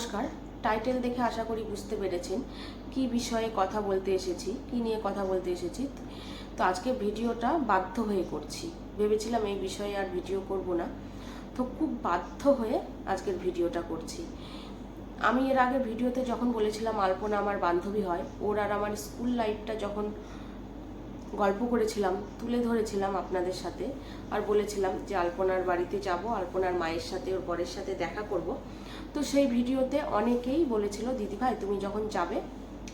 নমস্কার। টাইটেল দেখে আশা করি বুঝতে পেরেছেন কি বিষয়ে কথা বলতে এসেছি, কি নিয়ে কথা বলতে এসেছি। তো আজকে ভিডিওটা বাধ্য হয়ে করছি, ভেবেছিলাম এই বিষয়ে আর ভিডিও করব না, তো খুব বাধ্য হয়ে আজকের ভিডিওটা করছি। আমি এর আগে ভিডিওতে যখন বলেছিলাম আলপনা আমার বান্ধবী হয়, ওর আর আমার স্কুল লাইফটা যখন গল্প করেছিলাম, তুলে ধরেছিলাম আপনাদের সাথে, আর বলেছিলাম যে আলপনার বাড়িতে যাব, আলপনার মায়ের সাথে ওর বরের সাথে দেখা করব। তো সেই ভিডিওতে অনেকেই বলেছিল দিদিভাই তুমি যখন যাবে,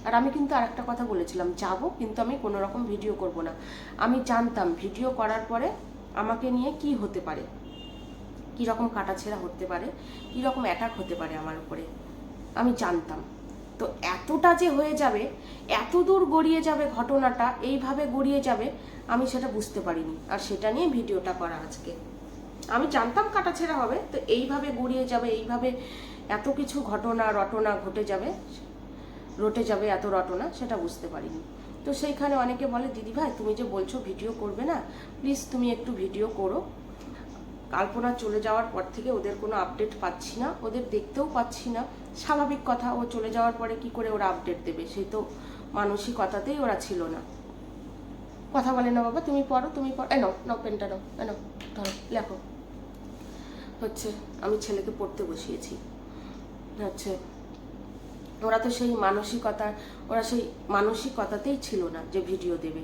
আর আমি কিন্তু আরেকটা কথা বলেছিলাম যাব, কিন্তু আমি কোনো রকম ভিডিও করব না। আমি জানতাম ভিডিও করার পরে আমাকে নিয়ে কি হতে পারে, কী রকম কাটাছেঁড়া হতে পারে, কী রকম অ্যাটাক হতে পারে আমার উপরে, আমি জানতাম। তো এতটা যে হয়ে যাবে, এত দূর গড়িয়ে যাবে ঘটনাটা, এইভাবে গড়িয়ে যাবে আমি সেটা বুঝতে পারিনি, আর সেটা নিয়ে ভিডিওটা করা আজকে। আমি জানতাম কাটাছেঁড়া হবে, তো এইভাবে গড়িয়ে যাবে, এইভাবে এত কিছু ঘটনা রটনা রটে যাবে এত রটনা, সেটা বুঝতে পারিনি। তো সেইখানে অনেকে বলে দিদিভাই তুমি যে বলছো ভিডিও করবে না, প্লিজ তুমি একটু ভিডিও করো। আলপনা চলে যাওয়ার পর থেকে ওদের কোনো আপডেট পাচ্ছি না, ওদের দেখতেও পাচ্ছি না। স্বাভাবিক কথা, ও চলে যাওয়ার পরে কি করে ওরা আপডেট দেবে, সেই তো মানসিকতাতেই ওরা ছিল না। কথা বলে না বাবা, তুমি পড়ো, তুমি পড়ো, নাও নাও পেনটা নাও, নাও ধরো লেখো। হচ্ছে আমি ছেলেকে পড়তে বসিয়েছি, হচ্ছে ওরা তো সেই মানসিকতাতেই ছিল না যে ভিডিও দেবে।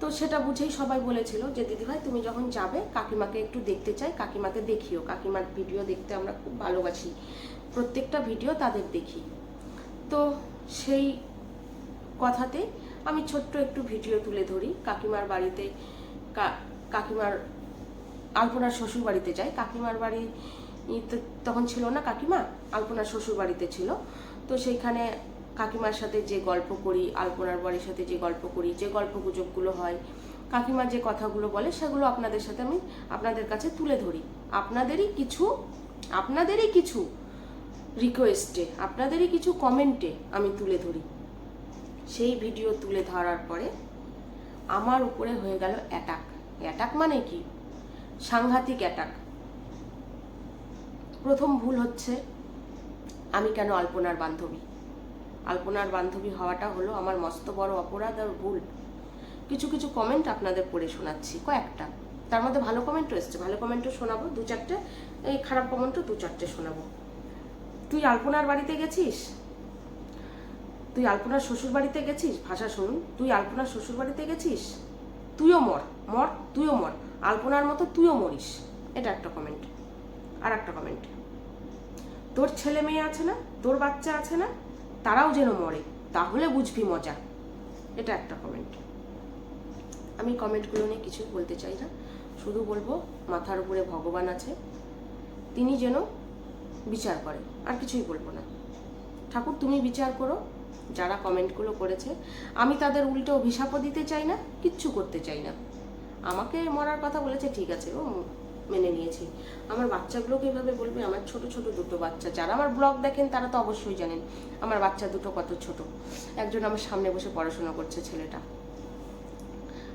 তো সেটা বুঝেই সবাই বলেছিল যে দিদিভাই তুমি যখন যাবে কাকিমাকে একটু দেখতে চাই, কাকিমাকে দেখিও, কাকিমার ভিডিও দেখতে আমরা খুব ভালোবাসি, প্রত্যেকটা ভিডিও তাদের দেখি। তো সেই কথাতে আমি ছোট্ট একটু ভিডিও তুলে ধরি কাকিমার বাড়িতে। কাকিমার আলপনার শ্বশুর বাড়িতে যাই, কাকিমার বাড়ি তখন ছিল না, কাকিমা আলপনার শ্বশুর বাড়িতে ছিল। তো সেইখানে কাকিমার সাথে যে গল্প করি, আলপনার বাড়ির সাথে যে গল্প করি, যে গল্প গুজবগুলো হয়, কাকিমা যে কথাগুলো বলে, সেগুলো আপনাদের সাথে আমি আপনাদের কাছে তুলে ধরি। আপনাদেরই কিছু রিকোয়েস্টে, আপনাদেরই কিছু কমেন্টে আমি তুলে ধরি। সেই ভিডিও তুলে ধরার পরে আমার উপরে হয়ে গেল অ্যাটাক মানে কি, সাংঘাতিক অ্যাটাক। প্রথম ভুল হচ্ছে আমি কেন আলপনার বান্ধবী হওয়াটা হলো আমার মস্ত বড় অপরাধ আর ভুল। কিছু কিছু কমেন্ট আপনাদের পড়ে শোনাচ্ছি, কয়েকটা, তার মধ্যে ভালো কমেন্টও এসছে, ভালো কমেন্টও শোনাবো দু চারটে, এই খারাপ কমেন্টও দু চারটে শোনাবো। তুই আলপনার বাড়িতে গেছিস, তুই আলপনার শ্বশুর বাড়িতে গেছিস, ভাষা শুনুন, তুই আলপনার শ্বশুর বাড়িতে গেছিস, তুইও তুইও মর, আলপনার মতো তুইও মরিস। এটা একটা কমেন্ট। আর একটা কমেন্ট, তোর ছেলে মেয়ে আছে না, তোর বাচ্চা আছে না, তারাও যেন মরে, তাহলে বুঝবি মজা। এটা একটা কমেন্ট। আমি কমেন্টগুলো নিয়ে কিছু বলতে চাই না, শুধু বলবো মাথার উপরে ভগবান আছে, তিনি যেন বিচার করে, আর কিছুই বলবো না। ঠাকুর তুমি বিচার করো। যারা কমেন্টগুলো করেছে আমি তাদের উল্টে অভিশাপও দিতে চাই না, কিচ্ছু করতে চাই না। আমাকে মরার কথা বলেছে, ঠিক আছে, ও মেনে নিয়েছি। আমার বাচ্চাগুলোকে এভাবে বলবে, আমার ছোট ছোট দুটো বাচ্চা, যারা আমার ব্লগ দেখেন তারা তো অবশ্যই জানেন আমার বাচ্চা দুটো কত ছোট। একজন আমার সামনে বসে পড়াশোনা করছে ছেলেটা,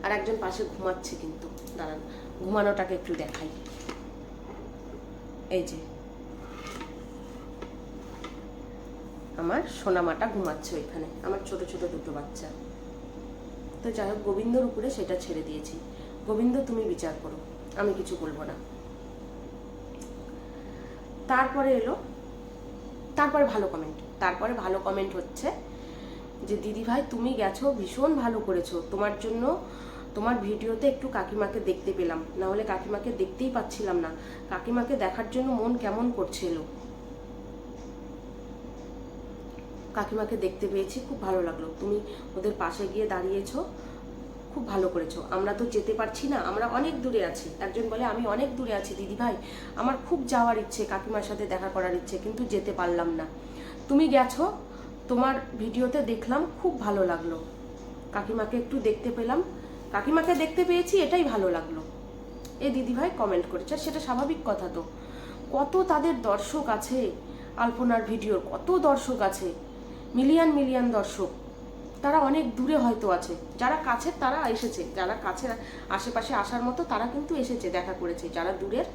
আর একজন পাশে ঘুমাচ্ছে, কিন্তু দাঁড়ান ঘুমানোটাকে একটু দেখাই। এই যে আমার সোনামাটা ঘুমাচ্ছে ওইখানে, আমার ছোট ছোট দুটো বাচ্চা। তো যাই হোক, গোবিন্দর উপরে সেটা ছেড়ে দিয়েছি। গোবিন্দ তুমি বিচার করো, আমি কিছু বলবো না। তারপরে ভালো কমেন্ট হচ্ছে যে দিদিভাই তুমি গেছো, ভীষণ ভালো করেছো, তোমার জন্য তোমার ভিডিওতে একটু কাকিমাকে দেখতে পেলাম, না হলে কাকিমাকে দেখতেই পাচ্ছিলাম না, কাকিমাকে দেখার জন্য মন কেমন করছিল, কাকিমাকে দেখতে পেয়েছি, খুব ভালো লাগলো, তুমি ওদের পাশে গিয়ে দাঁড়িয়েছো, খুব ভালো করেছো। আমরা তো যেতে পারছি না, আমরা অনেক দূরে আছি। একজন বলে আমি অনেক দূরে আছি দিদিভাই, আমার খুব যাওয়ার ইচ্ছে, কাকিমার সাথে দেখা করার ইচ্ছে, কিন্তু যেতে পারলাম না। তুমি গেছো, তোমার ভিডিওতে দেখলাম, খুব ভালো লাগলো, কাকিমাকে একটু দেখতে পেলাম, কাকিমাকে দেখতে পেয়েছি, এটাই ভালো লাগলো। এই দিদিভাই কমেন্ট করেছে, আর সেটা স্বাভাবিক কথা। তো কত তাদের দর্শক আছে, আলপনার ভিডিওর কত দর্শক আছে, মিলিয়ন দর্শক, তারা অনেক দূরে হয়তো আছে, যারা কাছের তারা এসেছে, যারা কাছের আশেপাশে আসার মতো তারা কিন্তু এসেছে, দেখা করেছে, যারা দূরের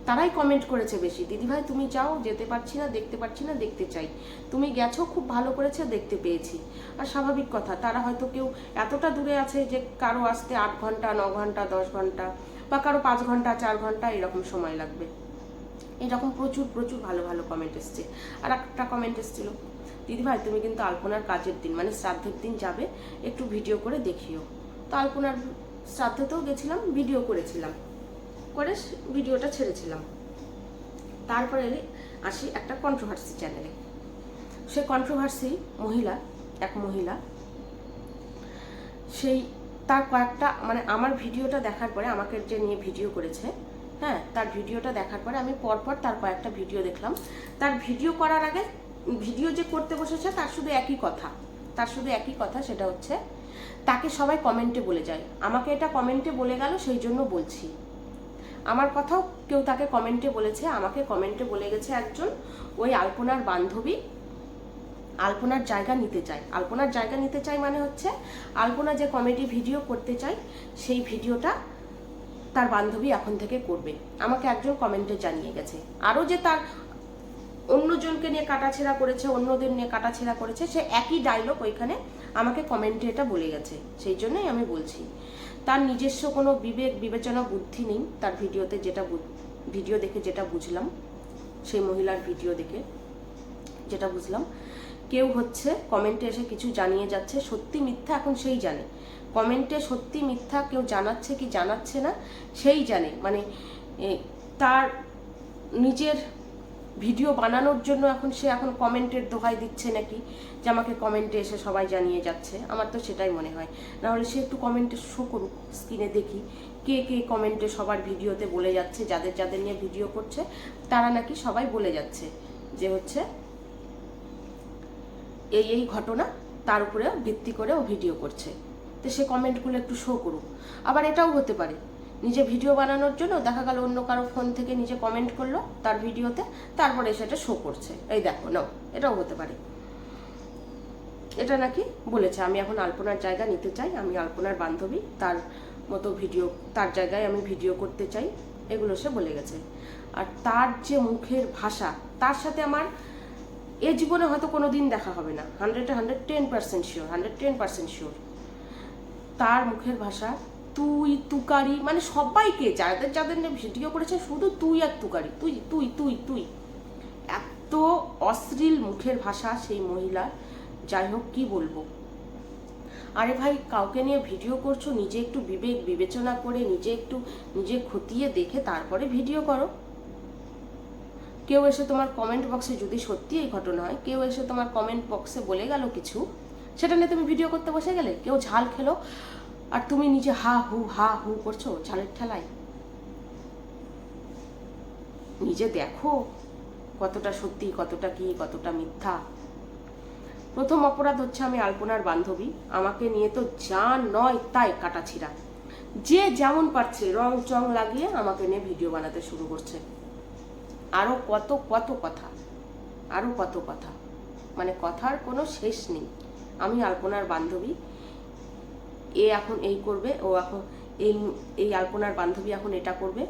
তারাই কমেন্ট করেছে বেশি, দিদিভাই তুমি যাও, যেতে পারছি না, দেখতে পারছি না, দেখতে চাই, তুমি গেছো খুব ভালো করেছে, দেখতে পেয়েছি। আর স্বাভাবিক কথা, তারা হয়তো কেউ এতটা দূরে আছে যে কারো আসতে 8 ঘন্টা, 9 ঘন্টা, 10 ঘন্টা, বা কারো 5 ঘন্টা, 4 ঘন্টা এরকম সময় লাগবে। এরকম প্রচুর প্রচুর ভালো ভালো কমেন্ট এসছে। আর একটা কমেন্ট এসেছিল, দিদিভাই তুমি কিন্তু আলপনার কাজের দিন মানে শ্রাদ্ধের দিন যাবে, একটু ভিডিও করে দেখিও। তো আলপনার শ্রাদ্ধেতেও গেছিলাম, ভিডিও করেছিলাম, করে ভিডিওটা ছেড়েছিলাম। তারপরে আসি একটা কন্ট্রোভার্সি চ্যানেলে। সে কন্ট্রোভার্সি এক মহিলা সেই তার কয়েকটা মানে আমার ভিডিওটা দেখার পরে, আমাকে যে নিয়ে ভিডিও করেছে, হ্যাঁ, তার ভিডিওটা দেখার পরে আমি পরপর তার কয়েকটা ভিডিও দেখলাম। তার ভিডিও করার আগে ভিডিও যে করতে বসেছে তার শুধু একই কথা, সেটা হচ্ছে তাকে সবাই কমেন্টে বলে যায়, আমাকে এটা কমেন্টে বলে গেল সেই জন্য বলছি। আমার কথাও কেউ তাকে কমেন্টে বলেছে, আমাকে কমেন্টে বলে গেছে একজন, ওই আলপনার বান্ধবী আলপনার জায়গা নিতে চায় মানে হচ্ছে আলপনা যে কমেডি ভিডিও করতে চায় সেই ভিডিওটা তার বান্ধবী এখন থেকে করবে, আমাকে একজন কমেন্টে জানিয়ে গেছে। আরও যে তার অন্যজনকে নিয়ে কাটাছেড়া করেছে, অন্যদের নিয়ে কাটাছেড়া করেছে, সে একই ডায়লগ ওইখানে আমাকে কমেন্টে এটা বলে গেছে। সেই জন্যই আমি বলছি, তার নিজস্ব কোনো বিবেক বিবেচনা বুদ্ধি নেই। তার ভিডিও দেখে যেটা বুঝলাম, সেই মহিলার ভিডিও দেখে যেটা বুঝলাম, কেউ হচ্ছে কমেন্টে এসে কিছু জানিয়ে যাচ্ছে, সত্যি মিথ্যা এখন সেই জানে। কমেন্টে সত্যি মিথ্যা কেউ জানাচ্ছে কি জানাচ্ছে না সেই জানে। মানে তার নিজের ভিডিও বানানোর জন্য সে এখন কমেন্টের দোহাই দিচ্ছে নাকি, যে আমাকে কমেন্টে এসে সবাই জানিয়ে যাচ্ছে। আমার তো সেটাই মনে হয়। নাহলে সে একটু কমেন্টে শো করুক, স্ক্রিনে দেখি কে কে কমেন্টে সবার ভিডিওতে বলে যাচ্ছে, যাদের নিয়ে ভিডিও করছে তারা নাকি সবাই বলে যাচ্ছে যে হচ্ছে এই ঘটনা, তার উপরে ভিত্তি করে ও ভিডিও করছে। তো সে কমেন্টগুলো একটু শো করুক। আবার এটাও হতে পারে, নিজে ভিডিও বানানোর জন্য দেখা গেল অন্য কারো ফোন থেকে নিজে কমেন্ট করলো তার ভিডিওতে, তারপরে সেটা শো করছে, এই দেখো নাও, এটাও হতে পারে। এটা নাকি বলেছে, আমি এখন আলপনার জায়গা নিতে চাই, আমি আলপনার বান্ধবী, তার মতো ভিডিও, তার জায়গায় আমি ভিডিও করতে চাই, এগুলো সে বলে গেছে। আর তার যে মুখের ভাষা, তার সাথে আমার এ জীবনে হয়তো কোনোদিন দেখা হবে না, 110% শিওর। তার মুখের ভাষা, তুই তুকারি, মানে সবাইকে যাদের নিয়ে ভিডিও করেছে শুধু তুই আর তুকারি, তুই তুই তুই তুই, এত অশ্লীল মুখের ভাষা সেই মহিলা। যাই হোক, কি বলবো। আরে ভাই, কাউকে নিয়ে ভিডিও করছো, নিজে একটু বিবেক বিবেচনা করে, নিজে খতিয়ে দেখে তারপরে ভিডিও করো। কেউ এসে তোমার কমেন্ট বক্সে, যদি সত্যি এই ঘটনা হয়, কেউ এসে তোমার কমেন্ট বক্সে বলে গেল কিছু, সেটা নিয়ে তুমি ভিডিও করতে বসে গেলে, কেউ ঝাল খেলো আর তুমি নিজে হা হু করছো ঝালের ঠেলায়। নিজে দেখো কতটা সত্যি, কতটা কি, কতটা মিথ্যা। প্রথম অপরাধ হচ্ছে আমি আলপনার বান্ধবী, আমাকে নিয়ে তো যা নয় তাই কাটাছিড়া, যে যেমন পারছে রং চং লাগিয়ে আমাকে নিয়ে ভিডিও বানাতে শুরু করছে। আরো কত কথা, মানে কথার কোনো শেষ নেই। আমি আলপনার বান্ধবী, এ এখন এই করবে, ও এখন এই আলপনার বান্ধবী এখন এটা করবে,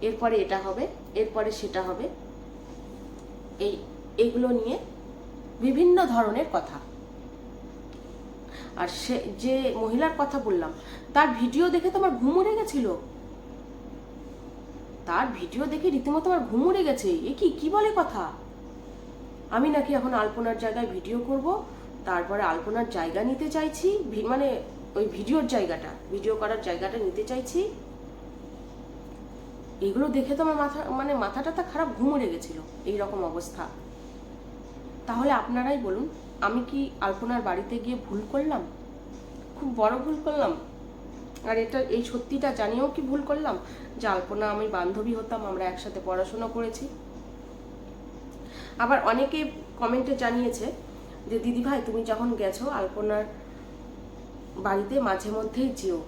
এরপরে এটা হবে, এরপরে সেটা হবে, এইগুলো নিয়ে বিভিন্ন ধরনের কথা। আর সে যে মহিলার কথা বললাম, তার ভিডিও দেখে তো আমার ঘুম উড়ে গেছিল। তার ভিডিও দেখে রীতিমতো আমার ঘুম উড়ে গেছে। এ কি বলে কথা, আমি নাকি এখন আলপনার জায়গায় ভিডিও করব, তারপরে আলপনার জায়গা নিতে চাইছি, মানে ওই ভিডিও করার জায়গাটা নিতে চাইছি। এগুলো দেখে তো আমার মাথাটা খারাপ, ঘুম উড়ে গেছিল, এইরকম অবস্থা। তাহলে আপনারাই বলুন, আমি কি আলপনার বাড়িতে গিয়ে ভুল করলাম? খুব বড় ভুল করলাম। আর এই সত্যিটা জানিয়েও কি ভুল করলাম যে আলপনা আমি বান্ধবী হতাম, আমরা একসাথে পড়াশোনা করেছি। আবার অনেকে কমেন্টে জানিয়েছে যে দিদি ভাই তুমি যখন গেছো আলপনার বাড়িতে মাঝে মধ্যেই যেও,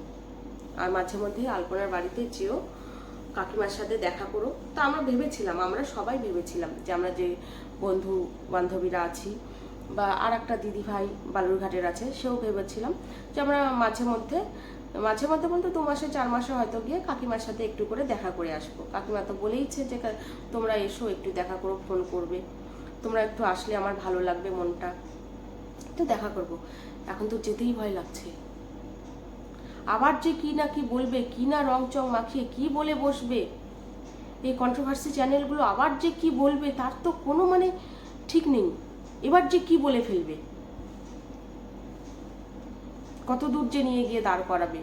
আর মাঝে মধ্যেই আলপনার বাড়িতে যেও, কাকিমার সাথে দেখা করো। তা আমরা সবাই ভেবেছিলাম যে আমরা যে বন্ধু বান্ধবীরা আছি, বা আর একটা দিদি ভাই বালুরঘাটের আছে, সেও ভেবেছিলাম যে আমরা মাঝে মধ্যে মাঝে মধ্যে বলতে 2 মাসে 4 মাসে হয়তো গিয়ে কাকিমার সাথে একটু করে দেখা করে আসবো। কাকিমা তো বলেইছে যে তোমরা এসো, একটু দেখা করো, ফোন করবে, তোমরা একটু আসলে আমার ভালো লাগবে মনটা, তো দেখা করব। এখন তো যেতেই ভয় লাগছে। আবার যে কি না কি বলবে, কি না রং চং মাখিয়ে কি বলে বসবে, এই কন্ট্রোভার্সি চ্যানেলগুলো আবার যে কি বলবে তার তো কোনো মানে ঠিক নেই। এবার যে কি বলে ফেলবে, কত দূর যে নিয়ে গিয়ে দাঁড় করাবে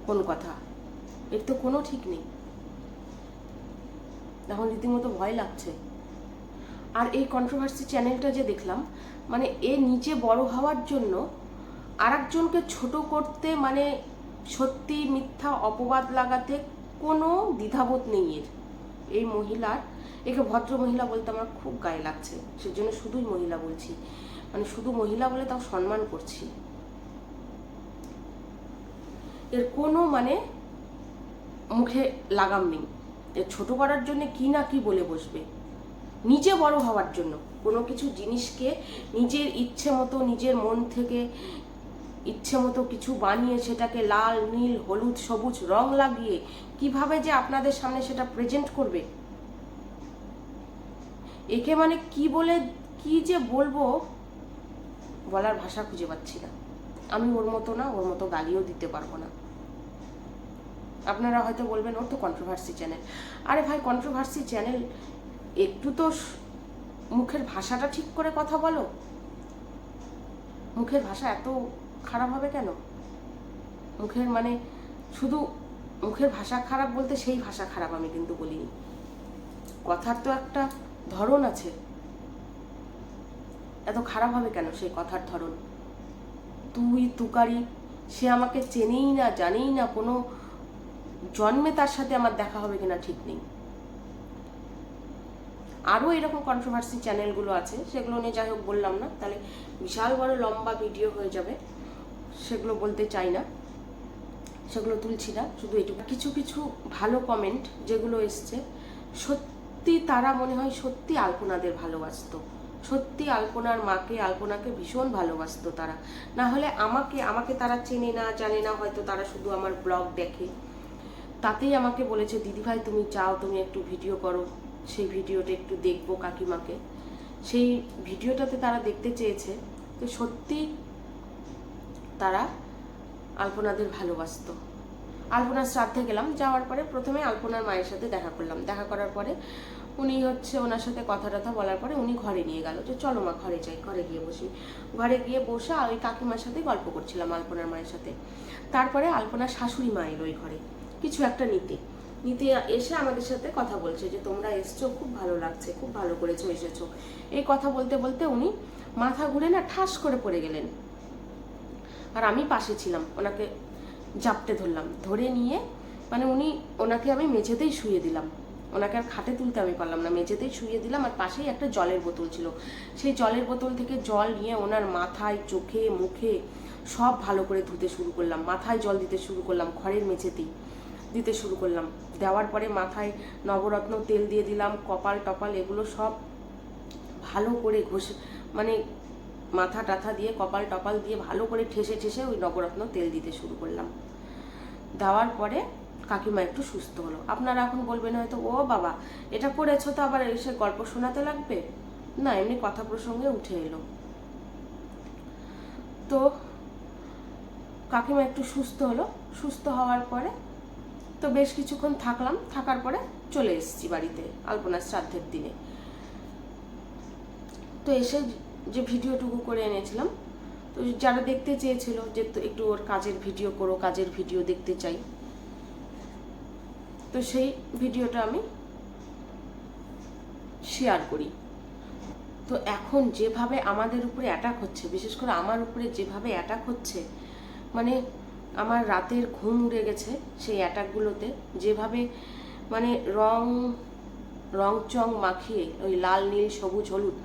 কোন কথা, এর তো কোনো ঠিক নেই। এখন রীতিমতো ভয় লাগছে। আর এই কন্ট্রোভার্সি চ্যানেলটা যে দেখলাম, মানে এ নিজে বড় হওয়ার জন্য আরেকজনকে ছোট করতে, মানে সত্যি মিথ্যা অপবাদ লাগাতে কোনো দ্বিধাবোধ নেই এর। এই মহিলার, একে ভদ্র মহিলা বলতে আমার খুব গায়ে লাগছে, সেজন্য শুধুই মহিলা বলছি, মানে শুধু মহিলা বলে তাও সম্মান করছি। এর কোনো মানে মুখে লাগাম নেই। এর ছোট করার জন্য কি না কি বলে বসবে, নিজে বড় হওয়ার জন্য কোনো কিছু জিনিসকে নিজের ইচ্ছে মতো, নিজের মন থেকে ইচ্ছে মতো কিছু বানিয়ে সেটাকে লাল, নীল, হলুদ, সবুজ রং লাগিয়ে কিভাবে যে আপনাদের সামনে সেটা প্রেজেন্ট করবে, একে মানে কি বলে কি যে বলবো বলার ভাষা খুঁজে পাচ্ছি না। আমি ওর মতো না, ওর মতো গালিও দিতে পারবো না। আপনারা হয়তো বলবেন ওর তো কন্ট্রোভার্সি চ্যানেল। আরে ভাই, কন্ট্রোভার্সি চ্যানেল, একটু তো মুখের ভাষাটা ঠিক করে কথা বলো। মুখের ভাষা এত খারাপ হবে কেন? মুখের মানে শুধু মুখের ভাষা খারাপ বলতে সেই ভাষা খারাপ আমি কিন্তু বলিনি, কথার তো একটা ধরন আছে। এত খারাপ হবে কেন সেই কথার ধরন? তুই তুকারি, সে আমাকে চেনেই না, জানেই না, কোনো জন্মে তার সাথে আমার দেখা হবে কিনা ঠিক নেই। আরও এরকম কন্ট্রোভার্সি চ্যানেলগুলো আছে, সেগুলো নিয়ে যাই হোক বললাম না, তাহলে বিশাল বড় লম্বা ভিডিও হয়ে যাবে, সেগুলো বলতে চাই না, সেগুলো তুলছি না। শুধু এটুকু, কিছু কিছু ভালো কমেন্ট যেগুলো এসছে, সত্যি তারা মনে হয় সত্যি আলপনাদের ভালোবাসতো, সত্যি আলপনার মাকে, আলপনাকে ভীষণ ভালোবাসতো তারা। না হলে আমাকে তারা চেনে না, জানে না, হয়তো তারা শুধু আমার ব্লগ দেখে, তাতেই আমাকে বলেছে দিদিভাই তুমি চাও তুমি একটু ভিডিও করো, সেই ভিডিওটা একটু দেখবো কাকিমাকে। সেই ভিডিওটাতে তারা দেখতে চেয়েছে। তো সত্যি তারা আলপনাদের ভালোবাসতো। আলপনার শ্রাদ্ধে গেলাম, যাওয়ার পরে প্রথমে আলপনার মায়ের সাথে দেখা করলাম। দেখা করার পরে উনি ওনার সাথে কথা টথা বলার পরে উনি ঘরে নিয়ে গেল, যে চলো মা ঘরে যাই, ঘরে গিয়ে বসি। ঘরে গিয়ে বসে ওই কাকিমার সাথে গল্প করছিলাম, আলপনার মায়ের সাথে। তারপরে আলপনার শাশুড়ি মা এলো ওই ঘরে কিছু একটা নিতে এসে আমাদের সাথে কথা বলছে, যে তোমরা এসছো, খুব ভালো লাগছে, খুব ভালো করেছো এসেছো। এই কথা বলতে বলতে উনি মাথা ঘুরে না ঠাস করে পড়ে গেলেন। আর আমি পাশে ছিলাম, ওনাকে জাপটে ধরলাম, ধরে নিয়ে মানে ওনাকে আমি মেঝেতেই শুয়ে দিলাম। ওনাকে আর খাটে তুলতে আমি পারলাম না, মেঝেতেই শুয়ে দিলাম। আর পাশেই একটা জলের বোতল ছিল, সেই জলের বোতল থেকে জল নিয়ে ওনার মাথায়, চোখে, মুখে সব ভালো করে ধুতে শুরু করলাম। মাথায় জল দিতে শুরু করলাম, খড়ের মেঝেতেই দিতে শুরু করলাম। দেওয়ার পরে মাথায় নবরত্ন তেল দিয়ে দিলাম, কপাল টপাল এগুলো সব ভালো করে ঘষে, মানে মাথা টাথা দিয়ে কপাল টপাল দিয়ে ভালো করে ঠেসে ঠেসে ওই নবরত্ন তেল দিতে শুরু করলাম। দেওয়ার পরে কাকিমা একটু সুস্থ হলো। আপনারা এখন বলবেন হয়তো, ও বাবা এটা করেছো তো আবার এসে গল্প শোনাতে লাগবে? না, এমনি কথা প্রসঙ্গে উঠে এলো। তো কাকিমা একটু সুস্থ হলো, সুস্থ হওয়ার পরে তো বেশ কিছুক্ষণ থাকলাম, থাকার পরে চলে এসেছি বাড়িতে আলপনার শ্রাদ্ধের দিনে। তো এসে যে ভিডিওটুকু করে এনেছিলাম, তো যারা দেখতে চেয়েছিল যে একটু ওর কাজের ভিডিও করো, কাজের ভিডিও দেখতে চাই, তো সেই ভিডিওটা আমি শেয়ার করি। তো এখন যেভাবে আমাদের উপরে অ্যাটাক হচ্ছে, বিশেষ করে আমার উপরে যেভাবে অ্যাটাক হচ্ছে, মানে আমার রাতের ঘুম উড়ে গেছে সেই অ্যাটাকগুলোতে। যেভাবে মানে রংচং মাখিয়ে, ওই লাল, নীল, সবুজ, হলুদ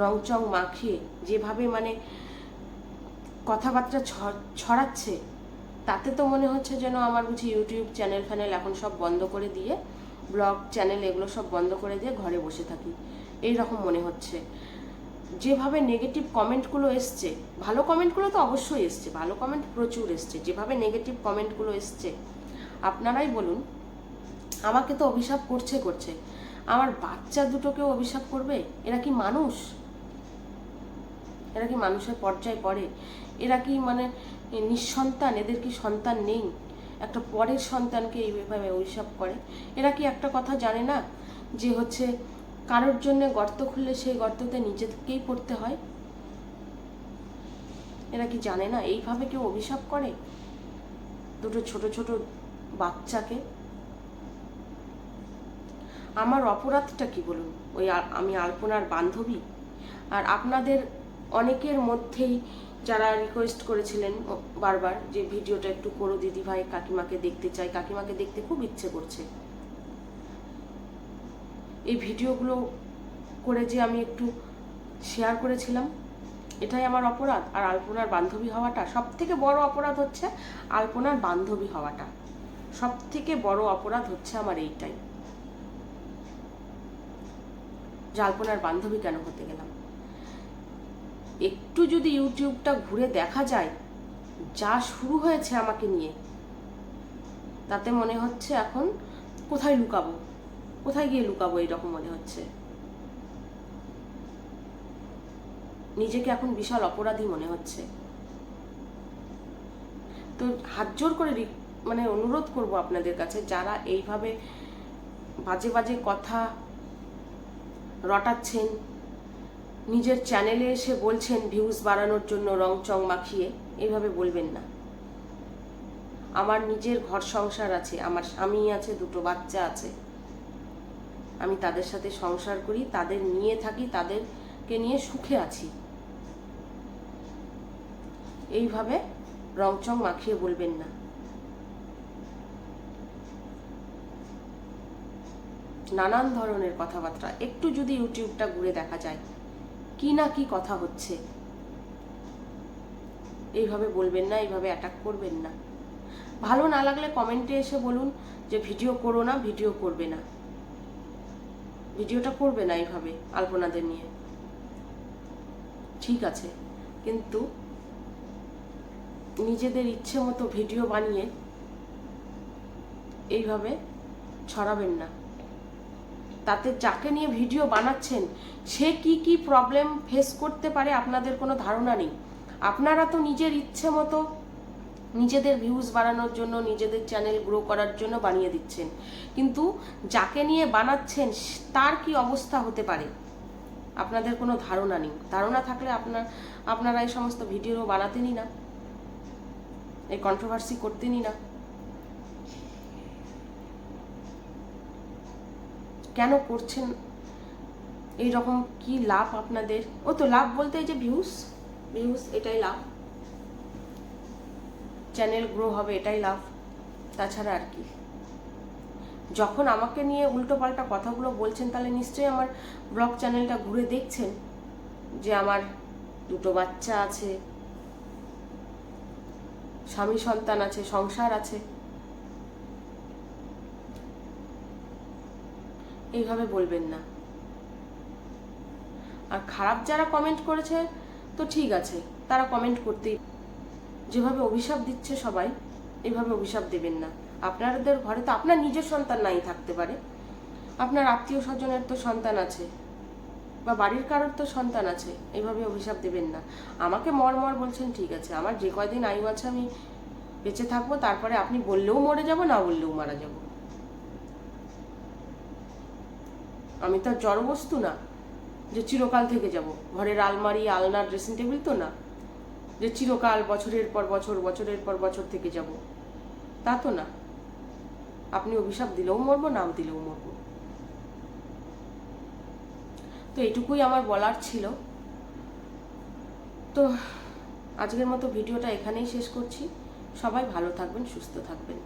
রংচং মাখিয়ে যেভাবে মানে কথাবার্তা ছড়াচ্ছে, তাতে তো মনে হচ্ছে যেন আমার বুঝি ইউটিউব চ্যানেল ফ্যানেল এখন সব বন্ধ করে দিয়ে, ব্লগ চ্যানেল এগুলো সব বন্ধ করে দিয়ে ঘরে বসে থাকি, এই রকম মনে হচ্ছে। যেভাবে নেগেটিভ কমেন্টগুলো এসছে, ভালো কমেন্টগুলো তো অবশ্যই এসছে, ভালো কমেন্ট প্রচুর এসছে, যেভাবে নেগেটিভ কমেন্টগুলো এসছে আপনারাই বলুন, আমাকে তো অভিশাপ করছে, আমার বাচ্চা দুটোকেও অভিশাপ করবে? এরা কি মানুষ? এরা কি মানুষের পর্যায়ে পড়ে? এরা কি মানে নিঃসন্তান? এদের কি সন্তান নেই? একটা পরের সন্তানকে এইভাবে অভিশাপ করে? এরা কি একটা কথা জানে না যে হচ্ছে কারোর জন্য গর্ত খুললে সেই গর্ততে নিজেকেই পড়তে হয়? এরা কি জানে না এইভাবে কেউ অভিশাপ করে দুটো ছোট ছোট বাচ্চাকে? আমার অপরাধটা কি বলুন? ওই আমি আলপনার বান্ধবী। আর আপনাদের অনেকের মধ্যেই যারা রিকোয়েস্ট করেছিলেন বারবার যে ভিডিওটা একটু করো দিদি ভাই, কাকিমাকে দেখতে চাই, কাকিমাকে দেখতে খুব ইচ্ছে করছে, এই ভিডিওগুলো করে যে আমি একটু শেয়ার করেছিলাম, এটাই আমার অপরাধ? আর আলপনার বান্ধবী হওয়াটা সব থেকে বড় অপরাধ হচ্ছে, আলপনার বান্ধবী হওয়াটা সব থেকে বড় অপরাধ হচ্ছে আমার এইটাই, যে আলপনার বান্ধবী কেন হতে গেলাম। একটু যদি ইউটিউবটা ঘুরে দেখা যায়, যা শুরু হয়েছে আমাকে নিয়ে, তাতে মনে হচ্ছে এখন কোথায় লুকাবো, কোথায় গিয়ে লুকাবো, এইরকম মনে হচ্ছে। নিজেকে এখন বিশাল অপরাধী মনে হচ্ছে। তো হাত জোর করে মানে অনুরোধ করব আপনাদের কাছে, যারা এইভাবে বাজে বাজে কথা রটাচ্ছেন, নিজের চ্যানেলে এসে বলছেন ভিউজ বাড়ানোর জন্য রং চং মাখিয়ে, এইভাবে বলবেন না। আমার নিজের ঘর সংসার আছে, আমার স্বামী আছে, দুটো বাচ্চা আছে, আমি তাদের সাথে সংসার করি, তাদের নিয়ে থাকি, তাদেরকে নিয়ে সুখে আছি। এইভাবে রংচং মাখিয়ে বলবেন না। নানান ধরনের কথাবার্তা একটু যদি ইউটিউবটা ঘুরে দেখা যায়, কি না কি কথা হচ্ছে, এইভাবে বলবেন না, এইভাবে অ্যাটাক করবেন না। ভালো না লাগলে কমেন্টে এসে বলুন যে ভিডিও করো না, ভিডিও করবে না, ভিডিওটা করবে না এইভাবে আলপনাদের নিয়ে, ঠিক আছে, কিন্তু নিজেদের ইচ্ছে মতো ভিডিও বানিয়ে এইভাবে ছড়াবেন না। তাতে যাকে নিয়ে ভিডিও বানাচ্ছেন সে কি কি প্রবলেম ফেস করতে পারে আপনাদের কোনো ধারণা নেই। আপনারা তো নিজের ইচ্ছে মতো নিজেদের ভিউজ বাড়ানোর জন্য, নিজেদের চ্যানেল গ্রো করার জন্য বানিয়ে দিচ্ছেন, কিন্তু যাকে নিয়ে বানাচ্ছেন তার কি অবস্থা হতে পারে আপনাদের কোনো ধারণা নেই। ধারণা থাকলে আপনারা এই সমস্ত ভিডিও বানাতেনই না, এই কন্ট্রোভার্সি করতেনই না। কেন করছেন? এই রকম কি লাভ আপনাদের? ও তো লাভ বলতে এই যে ভিউজ, এটাই লাভ, চ্যানেল গ্রো হবে, এটাই লাভ, তাছাড়া আর কি। যখন আমাকে নিয়ে উল্টোপাল্টা কথাগুলো বলছেন, তাহলে নিশ্চয়ই আমার ব্লগ চ্যানেলটা ঘুরে দেখছেন যে আমার দুটো বাচ্চা আছে, স্বামী সন্তান আছে, সংসার আছে। এইভাবে বলবেন না। আর খারাপ যারা কমেন্ট করেছে তো ঠিক আছে, তারা কমেন্ট করতেই, যেভাবে অভিশাপ দিচ্ছে সবাই, এইভাবে অভিশাপ দেবেন না। আপনাদের ঘরে তো আপনার নিজের সন্তান নাই থাকতে পারে, আপনার আত্মীয় স্বজনের তো সন্তান আছে, বা বাড়ির কারোর তো সন্তান আছে, এইভাবে অভিশাপ দেবেন না। আমাকে মর বলছেন, ঠিক আছে, আমার যে কয়দিন আয়ু আছে আমি বেঁচে থাকবো, তারপরে আপনি বললেও মরে যাব, না বললেও মারা যাব। আমি তো জড়বস্তু না যে চিরকাল থেকে যাব। ঘরের আলমারি, আলনা, ড্রেসিং টেবিল তো না যে চিরকাল বছরের পর বছর থেকে যাব, তা তো না। আপনি অভিশাপ দিলেও মরবো, নাম দিলেও মরবো। তো এটুকুই আমার বলার ছিল। তো আজকের মতো ভিডিওটা এখানেই শেষ করছি। সবাই ভালো থাকবেন, সুস্থ থাকবেন।